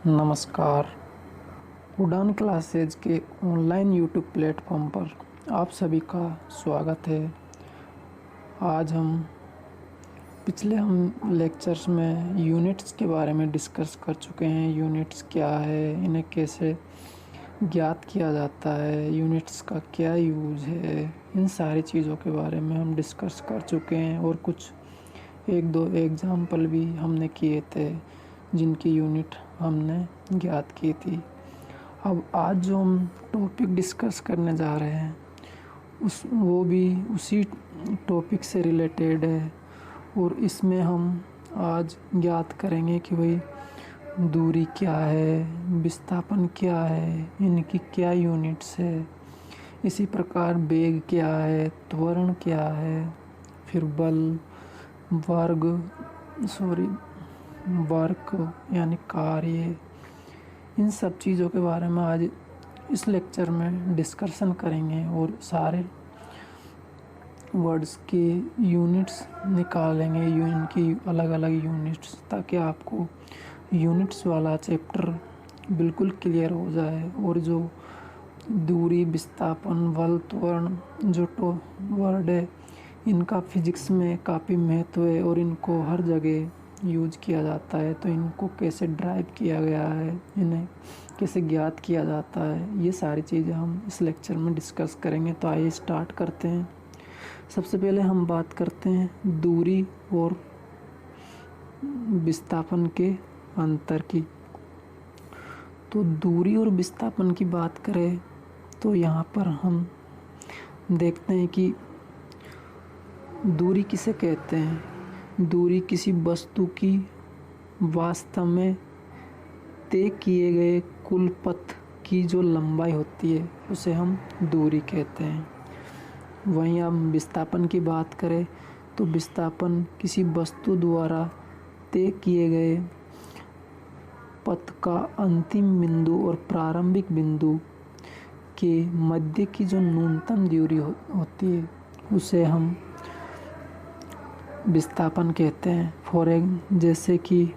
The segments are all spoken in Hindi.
नमस्कार। उड़ान क्लासेज के ऑनलाइन यूट्यूब प्लेटफॉर्म पर आप सभी का स्वागत है। आज हम लेक्चर्स में यूनिट्स के बारे में डिस्कस कर चुके हैं। यूनिट्स क्या है, इन्हें कैसे ज्ञात किया जाता है, यूनिट्स का क्या यूज है, इन सारी चीज़ों के बारे में हम डिस्कस कर चुके हैं और कुछ एक दो एग्ज़ाम्पल भी हमने किए थे जिनकी यूनिट हमने ज्ञात की थी। अब आज जो हम टॉपिक डिस्कस करने जा रहे हैं वो भी उसी टॉपिक से रिलेटेड है और इसमें हम आज ज्ञात करेंगे कि भाई दूरी क्या है, विस्थापन क्या है, इनकी क्या यूनिट्स है, इसी प्रकार वेग क्या है, त्वरण क्या है, फिर बल, वर्क यानी कार्य, इन सब चीज़ों के बारे में आज इस लेक्चर में डिस्कशन करेंगे और सारे वर्ड्स की यूनिट्स निकालेंगे, इनकी अलग अलग यूनिट्स, ताकि आपको यूनिट्स वाला चैप्टर बिल्कुल क्लियर हो जाए। और जो दूरी, विस्थापन, बल, त्वरण जो वर्ड है, इनका फिजिक्स में काफ़ी महत्व है और इनको हर जगह यूज किया जाता है। तो इनको कैसे ड्राइव किया गया है, इन्हें कैसे ज्ञात किया जाता है, ये सारी चीज़ें हम इस लेक्चर में डिस्कस करेंगे। तो आइए स्टार्ट करते हैं। सबसे पहले हम बात करते हैं दूरी और विस्थापन के अंतर की। तो दूरी और विस्थापन की बात करें तो यहाँ पर हम देखते हैं कि दूरी किसे कहते हैं। दूरी किसी वस्तु की वास्तव में तय किए गए कुल पथ की जो लंबाई होती है उसे हम दूरी कहते हैं। वहीं हम विस्थापन की बात करें तो विस्थापन किसी वस्तु द्वारा तय किए गए पथ का अंतिम बिंदु और प्रारंभिक बिंदु के मध्य की जो न्यूनतम दूरी होती है उसे हम विस्थापन कहते हैं। जैसे कि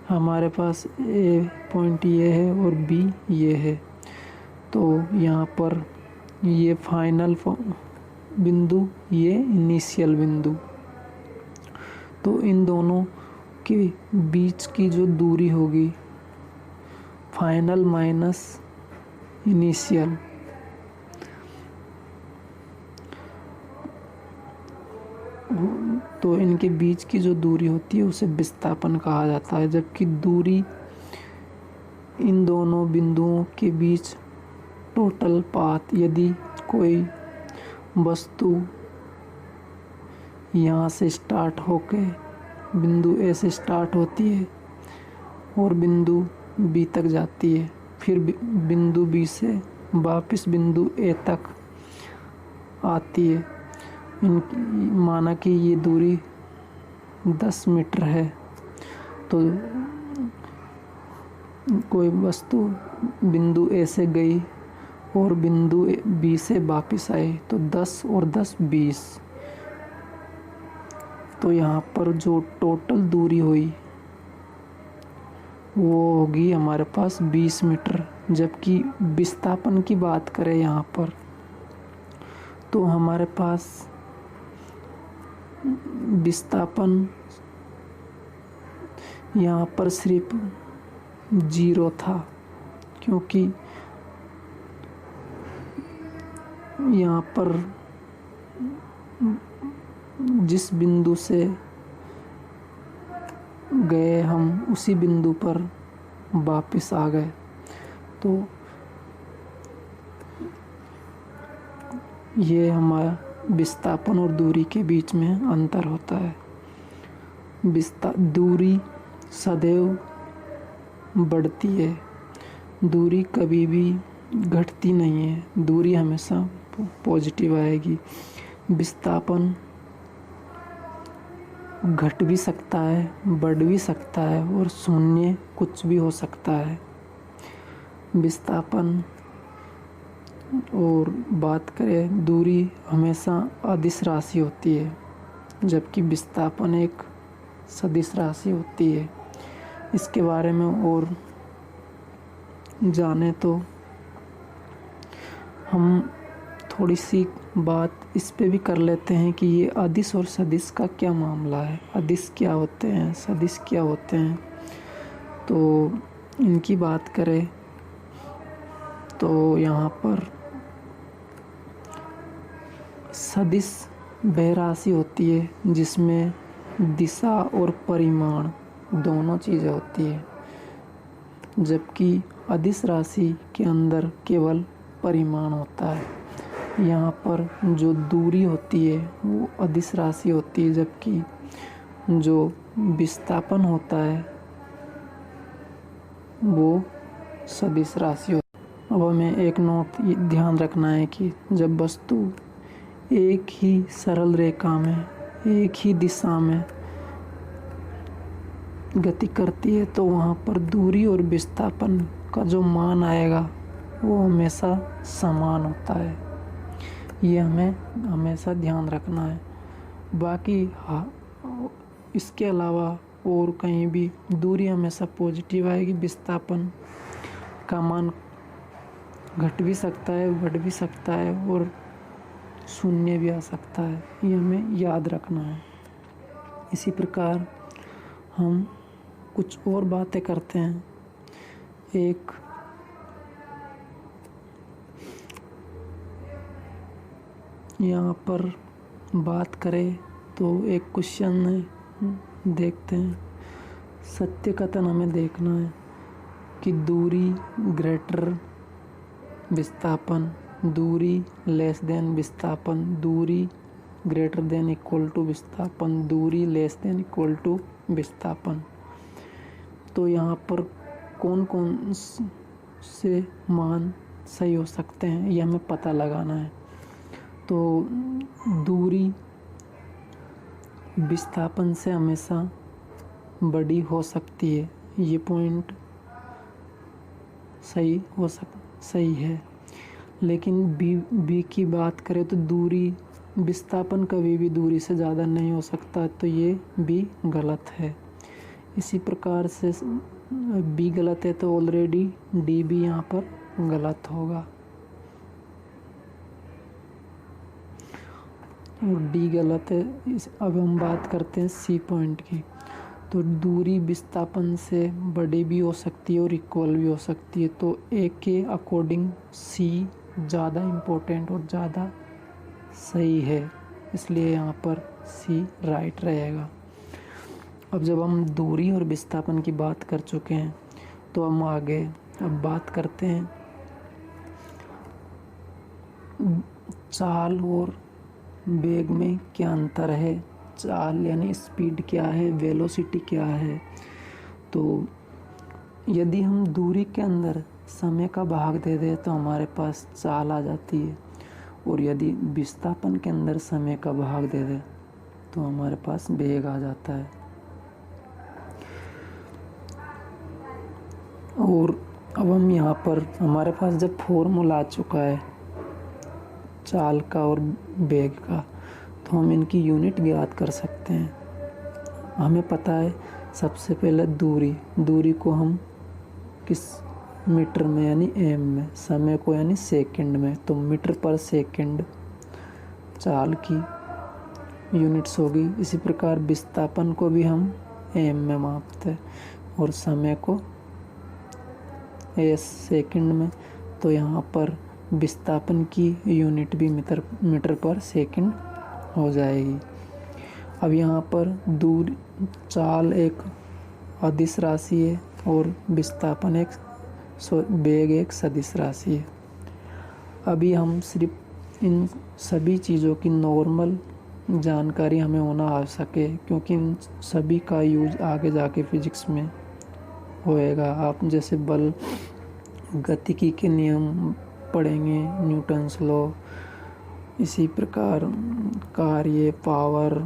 हमारे पास ए पॉइंट ये है और बी ये है, तो यहाँ पर ये फाइनल बिंदु, ये इनिशियल बिंदु, तो इन दोनों के बीच की जो दूरी होगी फाइनल माइनस इनिशियल, तो इनके बीच की जो दूरी होती है उसे विस्थापन कहा जाता है। जबकि दूरी इन दोनों बिंदुओं के बीच टोटल पाथ, यदि कोई वस्तु यहाँ से स्टार्ट होके बिंदु ए से स्टार्ट होती है और बिंदु बी तक जाती है, फिर बिंदु बी से वापस बिंदु ए तक आती है, माना कि ये दूरी 10 मीटर है, तो कोई वस्तु बिंदु ए से गई और बिंदु बी से वापस आई तो 10 और 10 20, तो यहाँ पर जो टोटल दूरी हुई वो होगी हमारे पास 20 मीटर। जबकि विस्थापन की बात करें यहाँ पर तो हमारे पास विस्थापन यहाँ पर सिर्फ 0 था, क्योंकि यहाँ पर जिस बिंदु से गए हम उसी बिंदु पर वापस आ गए। तो ये हमारा विस्थापन और दूरी के बीच में अंतर होता है। दूरी सदैव बढ़ती है, दूरी कभी भी घटती नहीं है, दूरी हमेशा पॉजिटिव आएगी। विस्थापन घट भी सकता है, बढ़ भी सकता है और शून्य कुछ भी हो सकता है। विस्थापन और बात करें दूरी हमेशा अदिश राशि होती है, जबकि विस्थापन एक सदिश राशि होती है। इसके बारे में और जाने तो हम थोड़ी सी बात इस पे भी कर लेते हैं कि ये अदिश और सदिश का क्या मामला है। अदिश क्या होते हैं, सदिश क्या होते हैं। तो इनकी बात करें तो यहाँ पर सदिश वह राशि होती है जिसमें दिशा और परिमाण दोनों चीज़ें होती है, जबकि अदिश राशि के अंदर केवल परिमाण होता है। यहाँ पर जो दूरी होती है वो अदिश राशि होती है, जबकि जो विस्थापन होता है वो सदिश राशि होती है। अब हमें एक नोट ध्यान रखना है कि जब वस्तु एक ही सरल रेखा में एक ही दिशा में गति करती है तो वहाँ पर दूरी और विस्थापन का जो मान आएगा वो हमेशा समान होता है। ये हमें हमेशा ध्यान रखना है। बाकी इसके अलावा और कहीं भी दूरी हमेशा पॉजिटिव आएगी, विस्थापन का मान घट भी सकता है, बढ़ भी सकता है और शून्य भी आ सकता है। ये हमें याद रखना है। इसी प्रकार हम कुछ और बातें करते हैं। एक यहाँ पर बात करें तो एक क्वेश्चन देखते हैं। सत्य कथन हमें देखना है कि दूरी ग्रेटर विस्थापन, दूरी लेस देन विस्थापन, दूरी ग्रेटर देन इक्वल टू विस्थापन, दूरी लेस देन इक्वल टू विस्थापन। तो यहाँ पर कौन कौन से मान सही हो सकते हैं ये हमें पता लगाना है। तो दूरी विस्थापन से हमेशा बड़ी हो सकती है, ये पॉइंट सही है। लेकिन बी की बात करें तो दूरी विस्थापन कभी भी दूरी से ज़्यादा नहीं हो सकता, तो ये भी गलत है। इसी प्रकार से बी गलत है तो ऑलरेडी डी भी यहाँ पर गलत होगा और डी गलत है। अब हम बात करते हैं सी पॉइंट की। तो दूरी विस्थापन से बड़ी भी हो सकती है और इक्वल भी हो सकती है। तो ए के अकॉर्डिंग सी ज़्यादा इम्पोर्टेंट और ज़्यादा सही है, इसलिए यहाँ पर सी राइट रहेगा। अब जब हम दूरी और विस्थापन की बात कर चुके हैं तो हम आगे अब बात करते हैं चाल और वेग में क्या अंतर है। चाल यानी स्पीड क्या है, वेलोसिटी क्या है। तो यदि हम दूरी के अंदर समय का भाग दे दें तो हमारे पास चाल आ जाती है, और यदि विस्थापन के अंदर समय का भाग दे दें तो हमारे पास वेग आ जाता है। और अब हम यहाँ पर हमारे पास जब फॉर्मूला आ चुका है चाल का और वेग का, तो हम इनकी यूनिट ज्ञात कर सकते हैं। हमें पता है सबसे पहले दूरी को हम किस मीटर में यानी एम में, समय को यानी सेकंड में, तो मीटर पर सेकंड चाल की यूनिट्स होगी। इसी प्रकार विस्थापन को भी हम एम में मापते हैं और समय को एस सेकंड में, तो यहाँ पर विस्थापन की यूनिट भी मीटर पर सेकंड हो जाएगी। अब यहाँ पर चाल एक अदिश राशि है और विस्थापन वेग एक सदिश राशि है। अभी हम सिर्फ इन सभी चीज़ों की नॉर्मल जानकारी हमें होना आवश्यक है, क्योंकि इन सभी का यूज आगे जाके फिजिक्स में होएगा। आप जैसे बल, गतिकी के नियम पढ़ेंगे, न्यूटन्स लॉ, इसी प्रकार कार्य, पावर,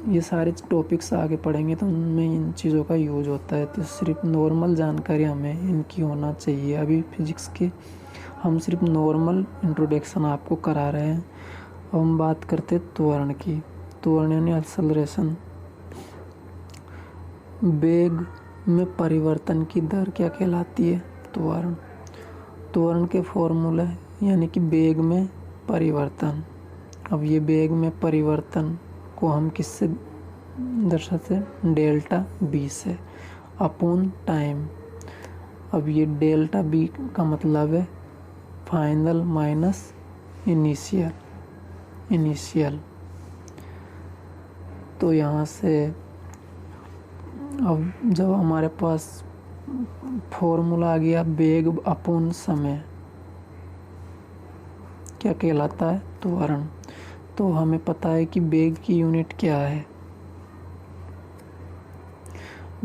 ये सारे टॉपिक्स आगे पढ़ेंगे तो उनमें इन चीज़ों का यूज होता है। तो सिर्फ नॉर्मल जानकारी हमें इनकी होना चाहिए। अभी फिजिक्स के हम सिर्फ नॉर्मल इंट्रोडक्शन आपको करा रहे हैं। अब हम बात करते हैं त्वरण की। त्वरण यानी एक्सेलरेशन। वेग में परिवर्तन की दर क्या कहलाती है? त्वरण। त्वरण के फॉर्मूला यानी कि वेग में परिवर्तन। अब ये वेग में परिवर्तन को हम किससे दर्शाते हैं? डेल्टा बी से अपॉन टाइम। अब ये डेल्टा बी का मतलब है फाइनल माइनस इनिशियल। तो यहाँ से अब जब हमारे पास फॉर्मूला आ गया वेग अपॉन समय, क्या कहलाता है? त्वरण। तो हमें पता है कि वेग की यूनिट क्या है।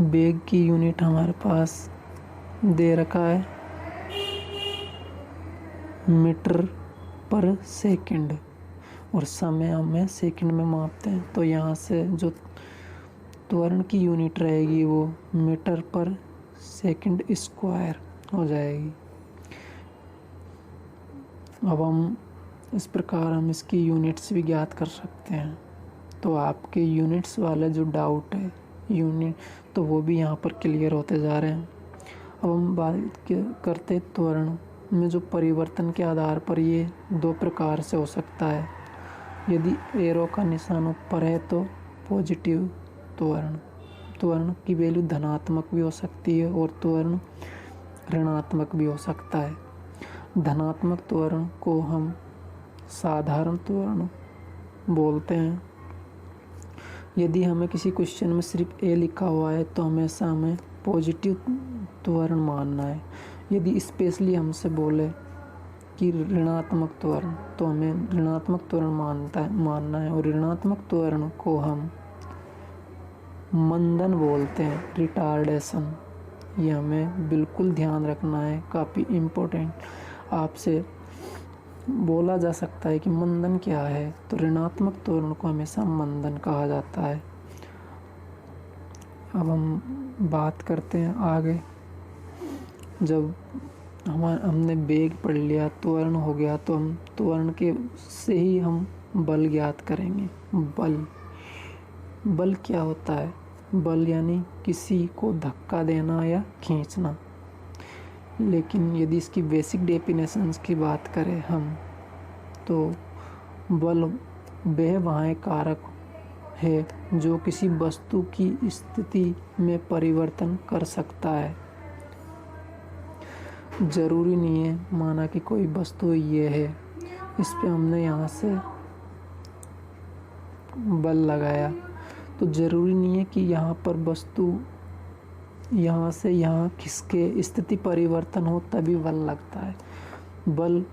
वेग की यूनिट हमारे पास दे रखा है मीटर पर सेकंड, और समय हमें सेकंड में मापते हैं। तो यहाँ से जो त्वरण की यूनिट रहेगी वो मीटर पर सेकंड स्क्वायर हो जाएगी। अब हम इस प्रकार हम इसकी यूनिट्स भी ज्ञात कर सकते हैं। तो आपके यूनिट्स वाले जो डाउट है यूनिट, तो वो भी यहाँ पर क्लियर होते जा रहे हैं। अब हम बात करते त्वरण में जो परिवर्तन के आधार पर ये दो प्रकार से हो सकता है। यदि एरो का निशान ऊपर है तो पॉजिटिव त्वरण की वैल्यू धनात्मक भी हो सकती है और त्वरण ऋणात्मक भी हो सकता है। धनात्मक त्वरण को हम साधारण त्वरण बोलते हैं। यदि हमें किसी क्वेश्चन में सिर्फ ए लिखा हुआ है तो हमेशा हमें पॉजिटिव त्वरण मानना है। यदि स्पेशली हमसे बोले कि ऋणात्मक त्वरण, तो हमें ऋणात्मक त्वरण मानना है। और ऋणात्मक त्वरण को हम मंदन बोलते हैं, रिटार्डेशन। ये हमें बिल्कुल ध्यान रखना है, काफ़ी इम्पोर्टेंट। आपसे बोला जा सकता है कि मंदन क्या है, तो ऋणात्मक त्वरण को हमेशा मंदन कहा जाता है। अब हम बात करते हैं आगे। जब हमने वेग पढ़ लिया, त्वरण हो गया, तो हम त्वरण के से ही हम बल ज्ञात करेंगे। बल क्या होता है? बल यानी किसी को धक्का देना या खींचना। लेकिन यदि इसकी बेसिक डेफिनेशंस की बात करें हम, तो बल वह बाह्य कारक है जो किसी वस्तु की स्थिति में परिवर्तन कर सकता है। ज़रूरी नहीं है माना कि कोई वस्तु ये है, इस पे हमने यहाँ से बल लगाया, तो ज़रूरी नहीं है कि यहाँ पर वस्तु यहाँ से यहाँ खिसके स्थिति परिवर्तन हो तभी बल लगता है। बल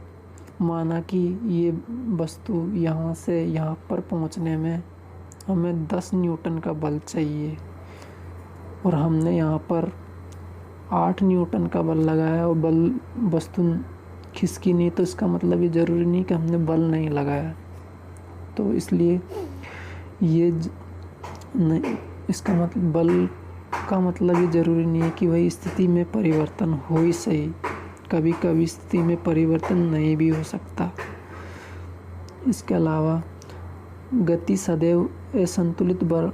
माना कि ये वस्तु यहाँ से यहाँ पर पहुँचने में हमें 10 न्यूटन का बल चाहिए और हमने यहाँ पर 8 न्यूटन का बल लगाया और वस्तु खिसकी नहीं, तो इसका मतलब ये ज़रूरी नहीं कि हमने बल नहीं लगाया। तो इसलिए ये नहीं, इसका मतलब बल का मतलब ये ज़रूरी नहीं है कि वही स्थिति में परिवर्तन हो ही सही, कभी कभी स्थिति में परिवर्तन नहीं भी हो सकता। इसके अलावा गति सदैव असंतुलित बल,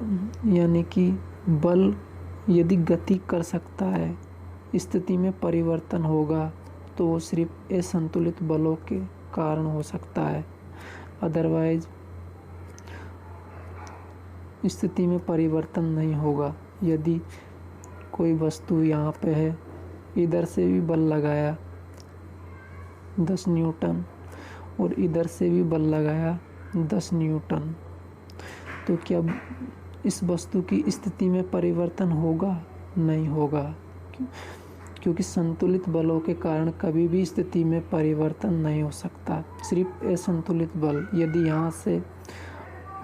यानी कि बल यदि गति कर सकता है, स्थिति में परिवर्तन होगा तो वो सिर्फ असंतुलित बलों के कारण हो सकता है। अदरवाइज स्थिति में परिवर्तन नहीं होगा। यदि कोई वस्तु यहाँ पे है, इधर से भी बल लगाया 10 न्यूटन और इधर से भी बल लगाया 10 न्यूटन, तो क्या इस वस्तु की स्थिति में परिवर्तन होगा? नहीं होगा, क्योंकि संतुलित बलों के कारण कभी भी स्थिति में परिवर्तन नहीं हो सकता, सिर्फ असंतुलित बल। यदि यहाँ से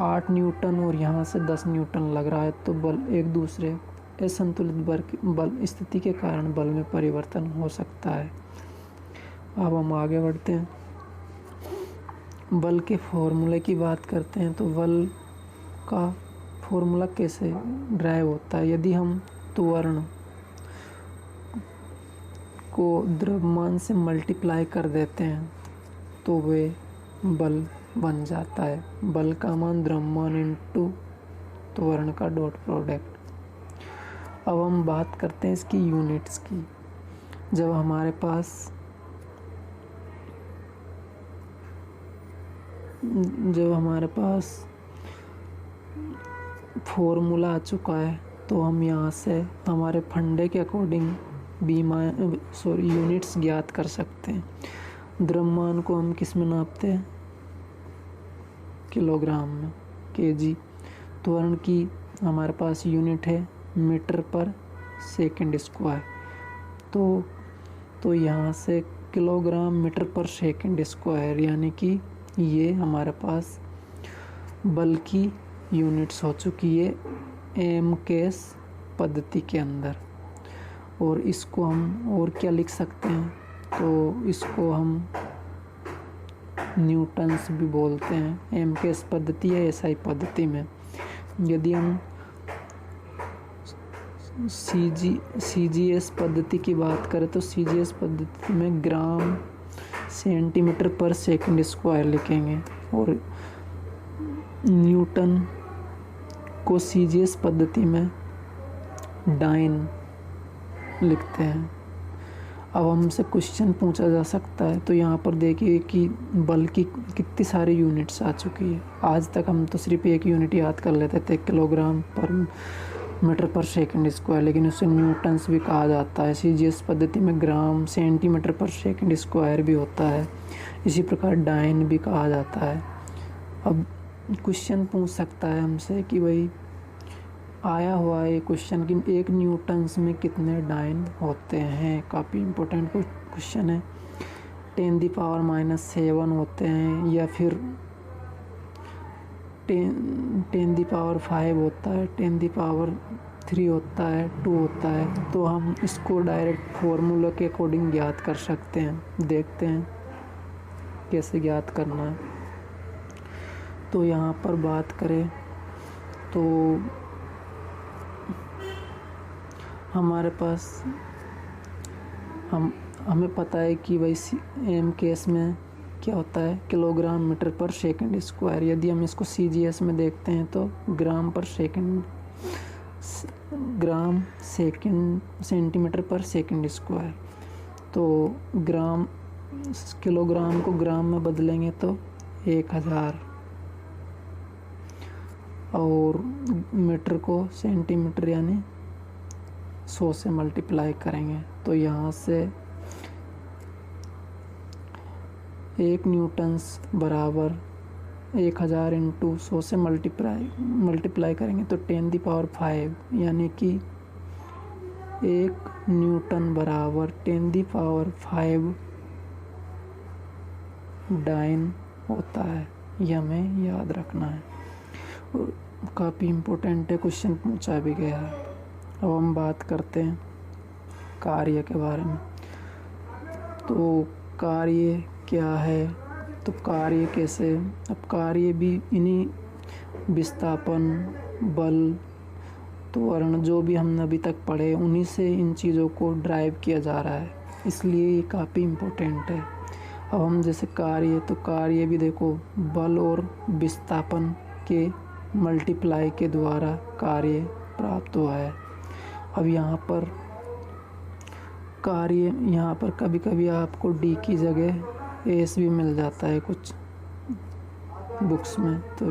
8 न्यूटन और यहाँ से 10 न्यूटन लग रहा है तो बल एक दूसरे असंतुलित बल स्थिति के कारण बल में परिवर्तन हो सकता है। अब हम आगे बढ़ते हैं, बल के फॉर्मूले की बात करते हैं। तो बल का फॉर्मूला कैसे ड्राइव होता है? यदि हम त्वरण को द्रव्यमान से मल्टीप्लाई कर देते हैं तो वे बल बन जाता है। बल का मान द्रव्यमान इंटू त्वरण का डॉट प्रोडक्ट। अब हम बात करते हैं इसकी यूनिट्स की। जब हमारे पास जब हमारे पास फॉर्मूला आ चुका है तो हम यहाँ से हमारे फंडे के अकॉर्डिंग यूनिट्स ज्ञात कर सकते हैं। द्रव्यमान को हम किस में नापते हैं? किलोग्राम में, केजी। त्वरण की हमारे पास यूनिट है मीटर पर सेकंड स्क्वायर। तो यहाँ से किलोग्राम मीटर पर सेकंड स्क्वायर, यानी कि ये हमारे पास बल की यूनिट्स हो चुकी है एमकेएस पद्धति के अंदर। और इसको हम और क्या लिख सकते हैं? तो इसको हम न्यूटन्स भी बोलते हैं एमकेएस पद्धति या एसआई पद्धति में। यदि हम सीजीएस पद्धति की बात करें तो सीजीएस पद्धति में ग्राम सेंटीमीटर पर सेकंड स्क्वायर लिखेंगे, और न्यूटन को सीजीएस पद्धति में डाइन लिखते हैं। अब हमसे क्वेश्चन पूछा जा सकता है, तो यहाँ पर देखिए कि बल की कितनी सारी यूनिट्स आ चुकी है। आज तक हम तो सिर्फ एक यूनिट याद कर लेते थे, किलोग्राम पर मीटर पर सेकंड स्क्वायर, लेकिन उसे न्यूटन्स भी कहा जाता है। सीजीएस पद्धति में ग्राम सेंटीमीटर पर सेकंड स्क्वायर भी होता है, इसी प्रकार डाइन भी कहा जाता है। अब क्वेश्चन पूछ सकता है हमसे कि भाई आया हुआ है क्वेश्चन कि एक न्यूटन्स में कितने डाइन होते हैं। काफ़ी इम्पोर्टेंट क्वेश्चन है। 10⁻⁻7 होते हैं, या फिर 10⁵ होता है, 10⁻³ होता है, 2 होता है। तो हम इसको डायरेक्ट फार्मूला के अकॉर्डिंग ज्ञात कर सकते हैं। देखते हैं कैसे ज्ञात करना है। तो यहाँ पर बात करें तो हमारे पास हमें पता है कि भाई एमकेएस में क्या होता है, किलोग्राम मीटर पर सेकंड स्क्वायर। यदि हम इसको सीजीएस में देखते हैं तो ग्राम सेंटीमीटर पर सेकंड स्क्वायर। तो किलोग्राम को ग्राम में बदलेंगे तो 1000, और मीटर को सेंटीमीटर यानी 100 से मल्टीप्लाई करेंगे। तो यहाँ से 1 न्यूटन्स बराबर 1000 × 100 से मल्टीप्लाई करेंगे तो 10⁵, यानी कि 1 न्यूटन बराबर 10⁵ डाइन होता है। यह हमें याद रखना है, और काफ़ी इम्पोर्टेंट है, क्वेश्चन पूछा भी गया है। अब हम बात करते हैं कार्य के बारे में। तो कार्य क्या है, तो कार्य कैसे? अब कार्य भी इन्हीं विस्थापन, बल, त्वरण जो भी हमने अभी तक पढ़े उन्हीं से इन चीज़ों को ड्राइव किया जा रहा है, इसलिए ये काफ़ी इम्पोर्टेंट है। अब हम जैसे कार्य, तो कार्य भी देखो बल और विस्थापन के मल्टीप्लाई के द्वारा कार्य प्राप्त हुआ है। अब यहाँ पर कार्य, यहाँ पर कभी कभी आपको डी की जगह एस भी मिल जाता है कुछ बुक्स में, तो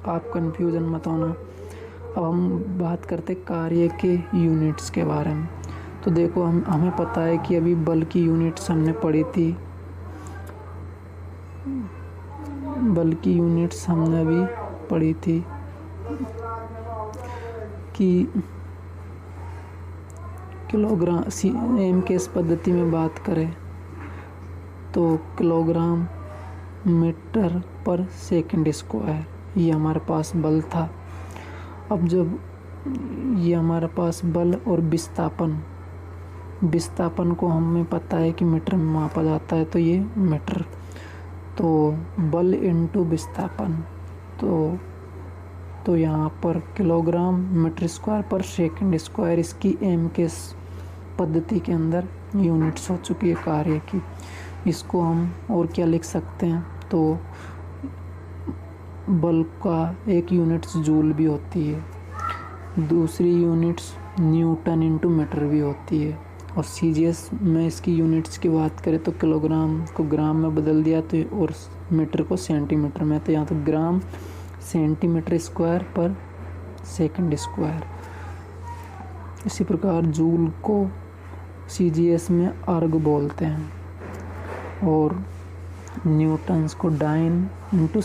आप कंफ्यूजन मत होना। अब हम बात करते कार्य के यूनिट्स के बारे में। तो देखो हमें पता है कि अभी बल की यूनिट्स हमने पढ़ी थी, बल की यूनिट्स हमने अभी पढ़ी थी कि किलोग्राम एमकेएस पद्धति में बात करें तो किलोग्राम मीटर पर सेकंड स्क्वायर, ये हमारे पास बल था। अब जब ये हमारे पास बल और विस्थापन को हमें पता है कि मीटर में मापा जाता है, तो ये मीटर, तो बल इंटू विस्थापन, तो यहाँ पर किलोग्राम मीटर स्क्वायर पर सेकंड स्क्वायर इसकी एमकेएस पद्धति के अंदर यूनिट्स हो चुकी है कार्य की। इसको हम और क्या लिख सकते हैं, तो बल का एक यूनिट्स जूल भी होती है, दूसरी यूनिट्स न्यूटन इंटू मीटर भी होती है। और CGS में इसकी यूनिट्स की बात करें तो किलोग्राम को ग्राम में बदल दिया तो और मीटर को सेंटीमीटर में, तो यहाँ तो ग्राम सेंटीमीटर स्क्वायर पर सेकंड स्क्वायर। इसी प्रकार जूल को CGS में अर्ग बोलते हैं और न्यूटन्स को डाइन इंटू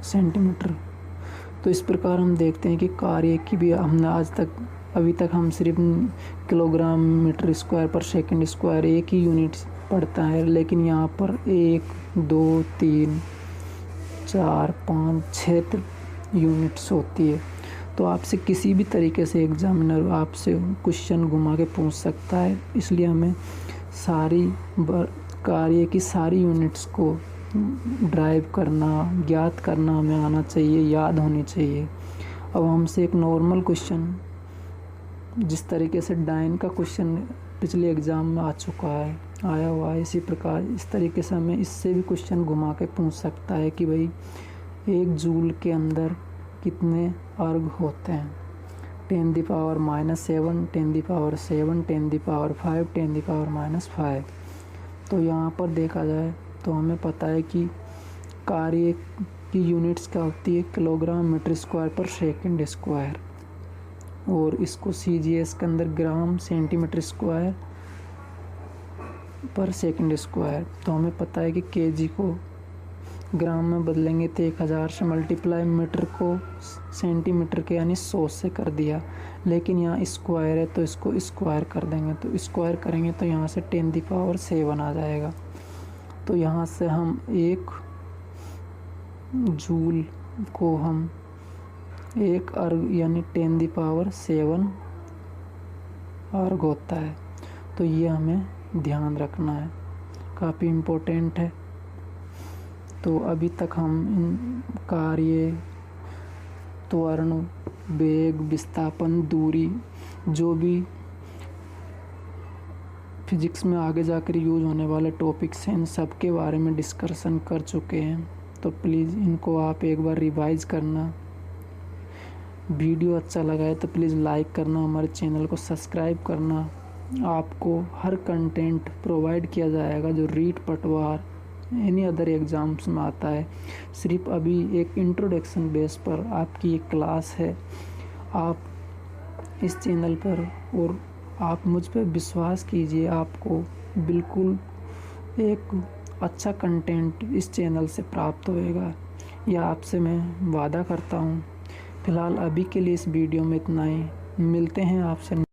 सेंटीमीटर। तो इस प्रकार हम देखते हैं कि कार्य की भी हमने अभी तक हम सिर्फ किलोग्राम मीटर स्क्वायर पर सेकंड स्क्वायर एक ही यूनिट पढ़ता है, लेकिन यहाँ पर 1 2 3 4 5 6 यूनिट्स होती है। तो आपसे किसी भी तरीके से एग्जामिनर आपसे क्वेश्चन घुमा के पूछ सकता है, इसलिए हमें सारी कार्य की सारी यूनिट्स को ड्राइव करना, ज्ञात करना हमें आना चाहिए, याद होनी चाहिए। अब हमसे एक नॉर्मल क्वेश्चन, जिस तरीके से डाइन का क्वेश्चन पिछले एग्ज़ाम में आया हुआ है, इसी प्रकार इस तरीके से हमें इससे भी क्वेश्चन घुमा के पूछ सकता है कि भाई 1 जूल के अंदर कितने अर्ग होते हैं। 10⁻⁻7, 10⁻7, 10⁵, 10⁻⁵। तो यहाँ पर देखा जाए तो हमें पता है कि कार्य की यूनिट्स क्या होती है, किलोग्राम मीटर स्क्वायर पर सेकंड स्क्वायर, और इसको CGS के अंदर ग्राम सेंटीमीटर स्क्वायर पर सेकंड स्क्वायर। तो हमें पता है कि kg को ग्राम में बदलेंगे तो 1000 से मल्टीप्लाई, मीटर को सेंटीमीटर के यानी 100 से कर दिया, लेकिन यहाँ स्क्वायर है तो इसको स्क्वायर कर देंगे, तो स्क्वायर करेंगे तो यहाँ से 10⁻7 आ जाएगा। तो यहाँ से हम 1 जूल को हम 1 अर्ग यानी 10⁻7 अर्ग होता है। तो ये हमें ध्यान रखना है, काफ़ी इम्पोर्टेंट है। तो अभी तक हम इन कार्य, त्वरण, वेग, विस्थापन, दूरी, जो भी फिजिक्स में आगे जाकर यूज होने वाले टॉपिक्स हैं, इन सब के बारे में डिस्कशन कर चुके हैं। तो प्लीज़ इनको आप एक बार रिवाइज करना। वीडियो अच्छा लगा है तो प्लीज़ लाइक करना, हमारे चैनल को सब्सक्राइब करना। आपको हर कंटेंट प्रोवाइड किया जाएगा जो रीट, पटवार, एनी अदर एग्ज़ाम्स में आता है। सिर्फ अभी एक इंट्रोडक्शन बेस पर आपकी एक क्लास है। आप इस चैनल पर और आप मुझ पर विश्वास कीजिए, आपको बिल्कुल एक अच्छा कंटेंट इस चैनल से प्राप्त होएगा, यह आपसे मैं वादा करता हूँ। फ़िलहाल अभी के लिए इस वीडियो में इतना ही। मिलते हैं आपसे।